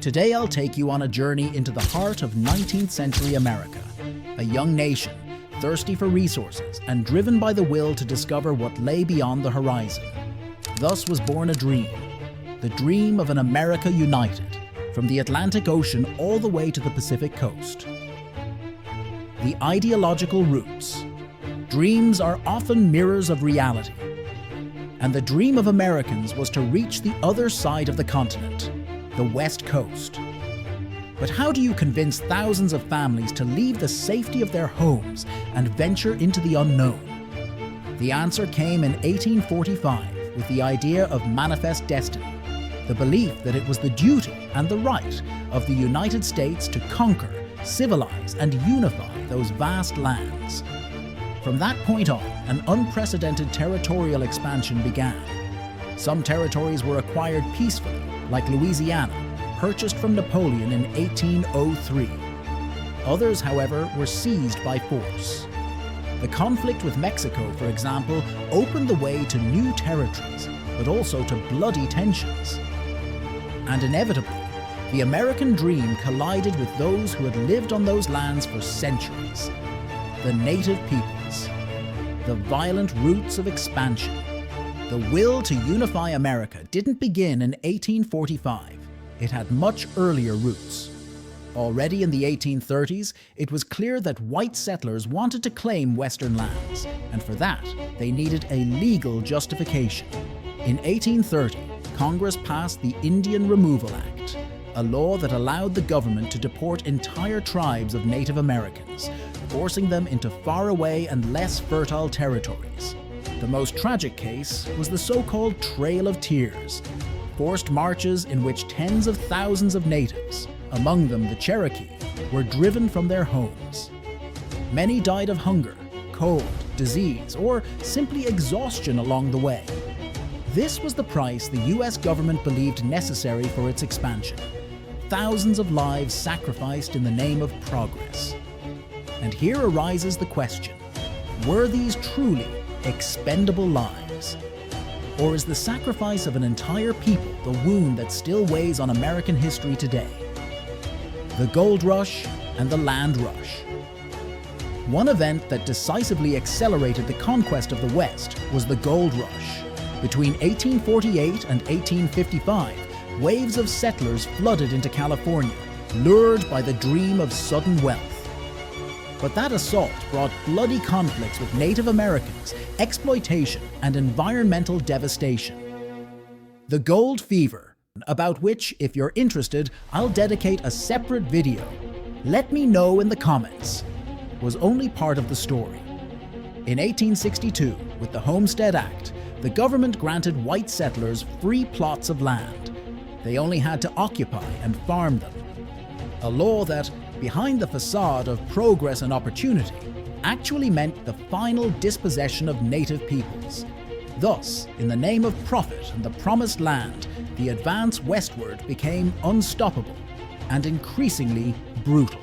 Today I'll take you on a journey into the heart of 19th century America, a young nation, thirsty for resources and driven by the will to discover what lay beyond the horizon. Thus was born a dream, the dream of an America united, from the Atlantic Ocean all the way to the Pacific coast. The ideological roots. Dreams are often mirrors of reality, and the dream of Americans was to reach the other side of the continent, the West Coast. But how do you convince thousands of families to leave the safety of their homes and venture into the unknown? The answer came in 1845 with the idea of manifest destiny, the belief that it was the duty and the right of the United States to conquer, civilize, and unify those vast lands. From that point on, an unprecedented territorial expansion began. Some territories were acquired peacefully, like Louisiana, purchased from Napoleon in 1803. Others, however, were seized by force. The conflict with Mexico, for example, opened the way to new territories, but also to bloody tensions. And inevitably, the American dream collided with those who had lived on those lands for centuries, the native peoples. The violent roots of expansion. The will to unify America didn't begin in 1845. It had much earlier roots. Already in the 1830s, it was clear that white settlers wanted to claim Western lands, and for that, they needed a legal justification. In 1830, Congress passed the Indian Removal Act, a law that allowed the government to deport entire tribes of Native Americans, forcing them into faraway and less fertile territories. The most tragic case was the so-called Trail of Tears, forced marches in which tens of thousands of natives, among them the Cherokee, were driven from their homes. Many died of hunger, cold, disease, or simply exhaustion along the way. This was the price the US government believed necessary for its expansion. Thousands of lives sacrificed in the name of progress. And here arises the question, were these truly expendable lives? Or is the sacrifice of an entire people the wound that still weighs on American history today? The Gold Rush and the Land Rush. One event that decisively accelerated the conquest of the West was the Gold Rush. Between 1848 and 1855, waves of settlers flooded into California, lured by the dream of sudden wealth. But that assault brought bloody conflicts with Native Americans, exploitation, and environmental devastation. The Gold Fever, about which, if you're interested, I'll dedicate a separate video. Let me know in the comments. Was only part of the story. In 1862, with the Homestead Act, the government granted white settlers free plots of land. They only had to occupy and farm them. A law that, behind the facade of progress and opportunity, actually meant the final dispossession of native peoples. Thus, in the name of profit and the promised land, the advance westward became unstoppable and increasingly brutal.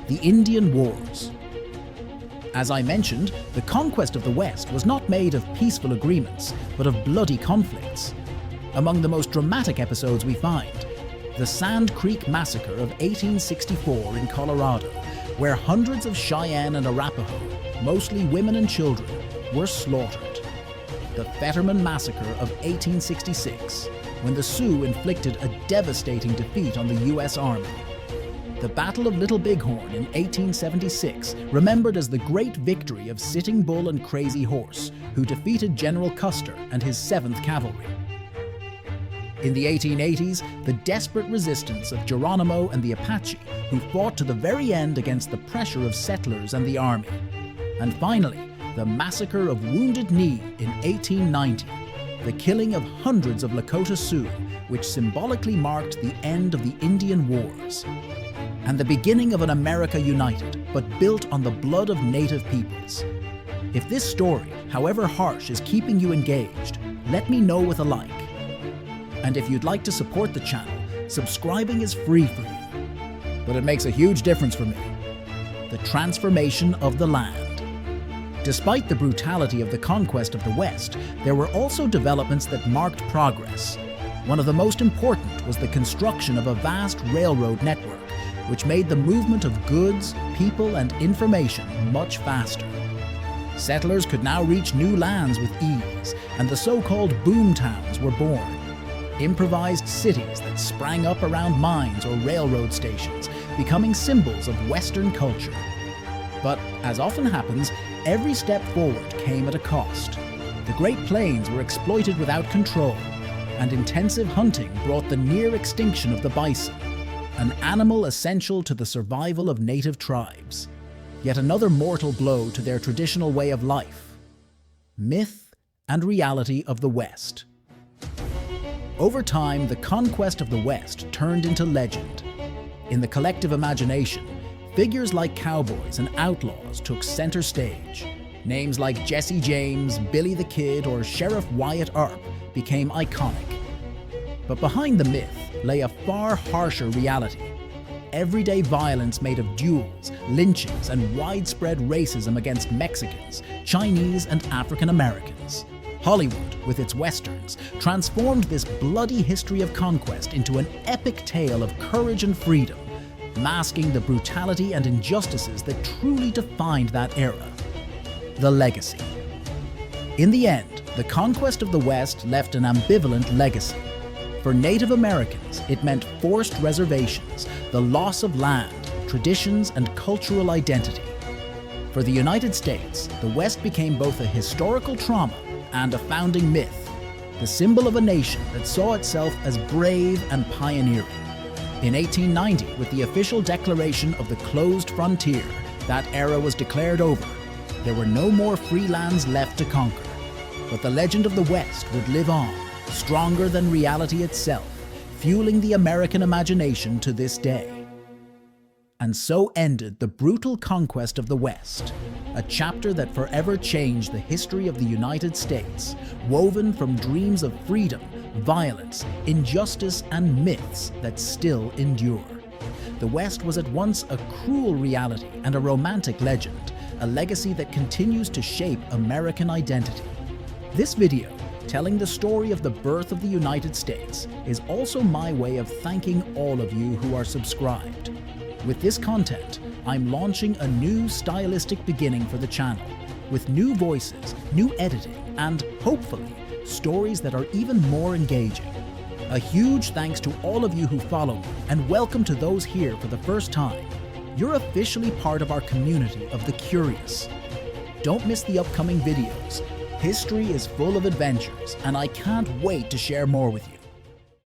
The Indian Wars. As I mentioned, the conquest of the West was not made of peaceful agreements, but of bloody conflicts. Among the most dramatic episodes we find, the Sand Creek Massacre of 1864 in Colorado, where hundreds of Cheyenne and Arapaho, mostly women and children, were slaughtered. The Fetterman Massacre of 1866, when the Sioux inflicted a devastating defeat on the US Army. The Battle of Little Bighorn in 1876, remembered as the great victory of Sitting Bull and Crazy Horse, who defeated General Custer and his 7th Cavalry. In the 1880s, the desperate resistance of Geronimo and the Apache, who fought to the very end against the pressure of settlers and the army. And finally, the massacre of Wounded Knee in 1890, the killing of hundreds of Lakota Sioux, which symbolically marked the end of the Indian Wars. And the beginning of an America united, but built on the blood of native peoples. If this story, however harsh, is keeping you engaged, let me know with a like. And if you'd like to support the channel, subscribing is free for you. But it makes a huge difference for me. The transformation of the land. Despite the brutality of the conquest of the West, there were also developments that marked progress. One of the most important was the construction of a vast railroad network, which made the movement of goods, people, and information much faster. Settlers could now reach new lands with ease, and the so-called boom towns were born. Improvised cities that sprang up around mines or railroad stations, becoming symbols of Western culture. But, as often happens, every step forward came at a cost. The Great Plains were exploited without control, and intensive hunting brought the near extinction of the bison, an animal essential to the survival of native tribes. Yet another mortal blow to their traditional way of life. Myth and reality of the West. Over time, the conquest of the West turned into legend. In the collective imagination, figures like cowboys and outlaws took center stage. Names like Jesse James, Billy the Kid, or Sheriff Wyatt Earp became iconic. But behind the myth lay a far harsher reality. Everyday violence made of duels, lynchings, and widespread racism against Mexicans, Chinese, and African Americans. Hollywood, with its westerns, transformed this bloody history of conquest into an epic tale of courage and freedom, masking the brutality and injustices that truly defined that era. The legacy. In the end, the conquest of the West left an ambivalent legacy. For Native Americans, it meant forced reservations, the loss of land, traditions, and cultural identity. For the United States, the West became both a historical trauma and a founding myth, the symbol of a nation that saw itself as brave and pioneering. In 1890, with the official declaration of the closed frontier, that era was declared over. There were no more free lands left to conquer. But the legend of the West would live on, stronger than reality itself, fueling the American imagination to this day. And so ended the brutal conquest of the West, a chapter that forever changed the history of the United States, woven from dreams of freedom, violence, injustice, and myths that still endure. The West was at once a cruel reality and a romantic legend, a legacy that continues to shape American identity. This video, telling the story of the birth of the United States, is also my way of thanking all of you who are subscribed. With this content, I'm launching a new stylistic beginning for the channel, with new voices, new editing, and, hopefully, stories that are even more engaging. A huge thanks to all of you who follow me, and welcome to those here for the first time. You're officially part of our community of the curious. Don't miss the upcoming videos. History is full of adventures, and I can't wait to share more with you.